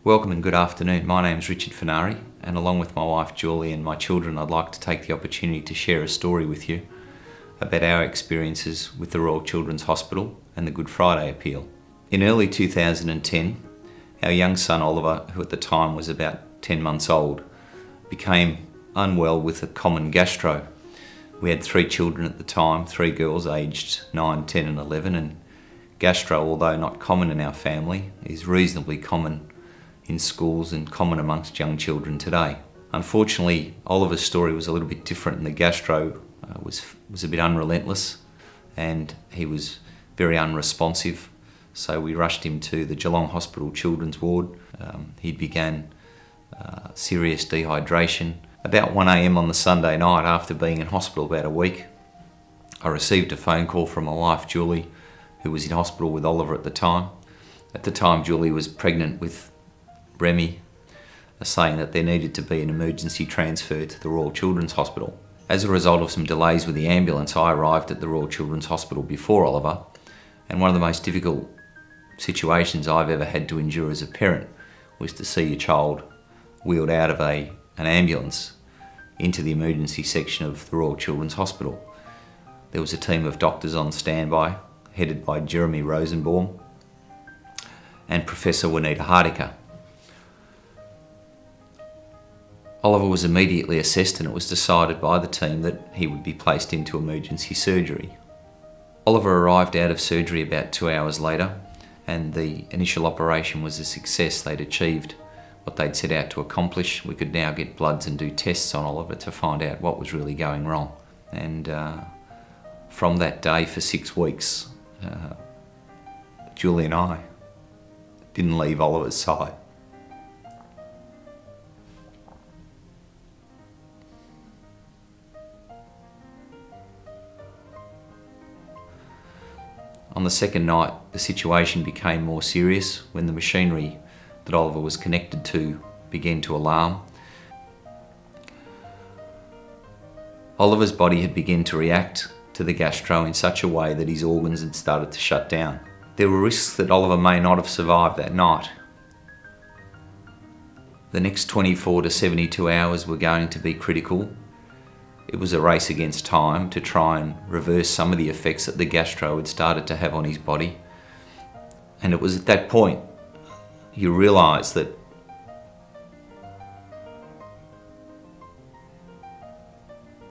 Welcome and good afternoon. My name is Richard Fenari, and along with my wife Julie and my children, I'd like to take the opportunity to share a story with you about our experiences with the Royal Children's Hospital and the Good Friday Appeal. In early 2010, our young son Oliver, who at the time was about 10 months old, became unwell with a common gastro. We had 3 children at the time, 3 girls aged 9, 10 and 11, and gastro, although not common in our family, is reasonably common in schools and common amongst young children today. Unfortunately, Oliver's story was a little bit different, and the gastro was a bit unrelentless and he was very unresponsive. So we rushed him to the Geelong Hospital Children's Ward. He began serious dehydration. About 1 a.m. on the Sunday night, after being in hospital about a week, I received a phone call from my wife Julie, who was in hospital with Oliver at the time. At the time, Julie was pregnant with Remy, saying that there needed to be an emergency transfer to the Royal Children's Hospital. As a result of some delays with the ambulance, I arrived at the Royal Children's Hospital before Oliver, and one of the most difficult situations I've ever had to endure as a parent was to see your child wheeled out of an ambulance into the emergency section of the Royal Children's Hospital. There was a team of doctors on standby, headed by Jeremy Rosenbaum and Professor Juanita Hardiker. Oliver was immediately assessed, and it was decided by the team that he would be placed into emergency surgery. Oliver arrived out of surgery about 2 hours later, and the initial operation was a success. They'd achieved what they'd set out to accomplish. We could now get bloods and do tests on Oliver to find out what was really going wrong. And from that day for 6 weeks, Julie and I didn't leave Oliver's side. On the second night, the situation became more serious when the machinery that Oliver was connected to began to alarm. Oliver's body had begun to react to the gastro in such a way that his organs had started to shut down. There were risks that Oliver may not have survived that night. The next 24 to 72 hours were going to be critical. It was a race against time to try and reverse some of the effects that the gastro had started to have on his body. And it was at that point you realise that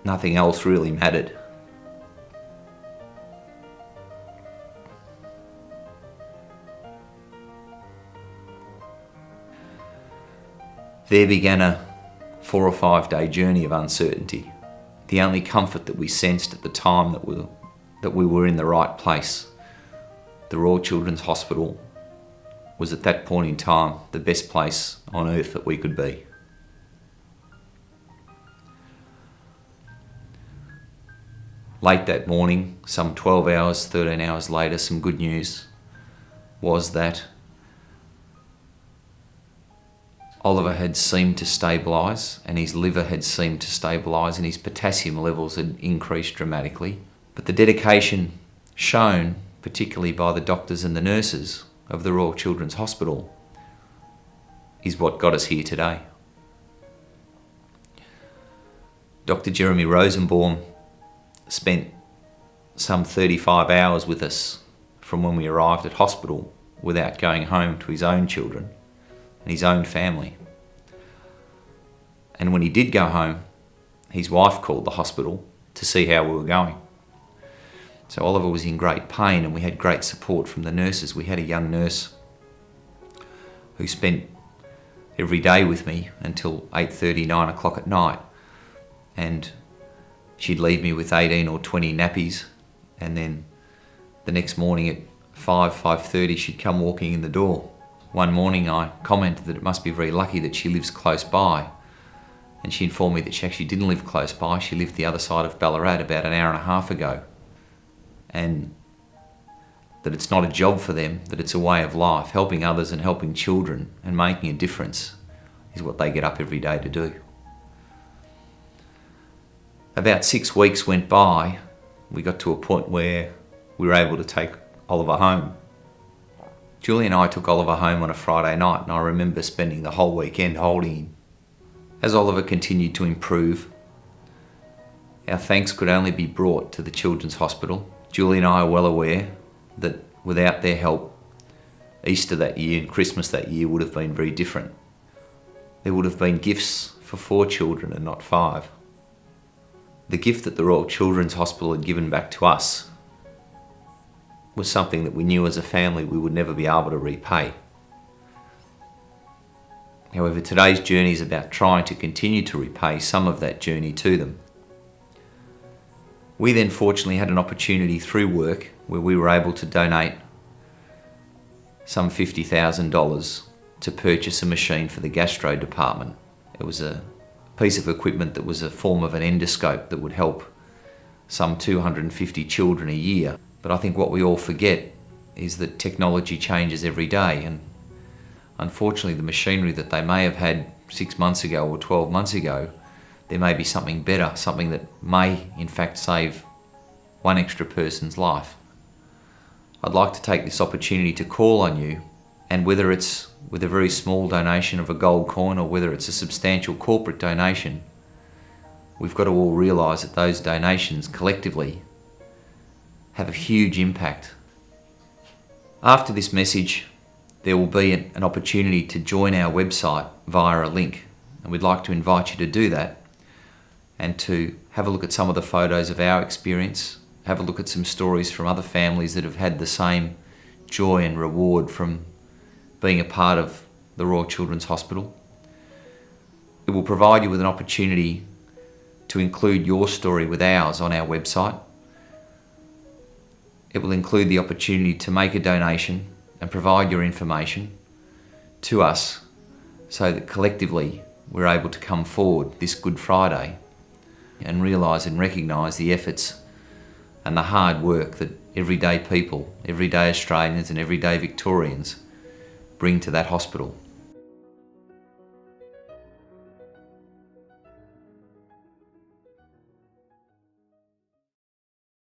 nothing else really mattered. There began a 4 or 5 day journey of uncertainty. The only comfort that we sensed at the time that we were in the right place. The Royal Children's Hospital was at that point in time the best place on earth that we could be. Late that morning, some 12 hours, 13 hours later, some good news was that Oliver had seemed to stabilise, and his liver had seemed to stabilise, and his potassium levels had increased dramatically. But the dedication shown, particularly by the doctors and the nurses of the Royal Children's Hospital, is what got us here today. Dr. Jeremy Rosenbaum spent some 35 hours with us from when we arrived at hospital without going home to his own children and his own family. And when he did go home, his wife called the hospital to see how we were going. So Oliver was in great pain, and we had great support from the nurses. We had a young nurse who spent every day with me until 8:30, 9 o'clock at night, and she'd leave me with 18 or 20 nappies, and then the next morning at 5:30 she'd come walking in the door. One morning I commented that it must be very lucky that she lives close by, and she informed me that she actually didn't live close by. She lived the other side of Ballarat about an hour and a half ago, and that it's not a job for them, that it's a way of life. Helping others and helping children and making a difference is what they get up every day to do. About 6 weeks went by. We got to a point where we were able to take Oliver home. Julie and I took Oliver home on a Friday night, and I remember spending the whole weekend holding him. As Oliver continued to improve, our thanks could only be brought to the Children's Hospital. Julie and I are well aware that without their help, Easter that year and Christmas that year would have been very different. There would have been gifts for 4 children and not 5. The gift that the Royal Children's Hospital had given back to us was something that we knew as a family we would never be able to repay. However, today's journey is about trying to continue to repay some of that journey to them. We then fortunately had an opportunity through work where we were able to donate some $50,000 to purchase a machine for the gastro department. It was a piece of equipment that was a form of an endoscope that would help some 250 children a year. But I think what we all forget is that technology changes every day, and unfortunately the machinery that they may have had 6 months ago or 12 months ago, there may be something better, something that may in fact save one extra person's life. I'd like to take this opportunity to call on you, and whether it's with a very small donation of a gold coin or whether it's a substantial corporate donation, we've got to all realise that those donations collectively have a huge impact. After this message, there will be an opportunity to join our website via a link, and we'd like to invite you to do that and to have a look at some of the photos of our experience, have a look at some stories from other families that have had the same joy and reward from being a part of the Royal Children's Hospital. It will provide you with an opportunity to include your story with ours on our website. It will include the opportunity to make a donation and provide your information to us so that collectively we're able to come forward this Good Friday and realise and recognise the efforts and the hard work that everyday people, everyday Australians and everyday Victorians bring to that hospital.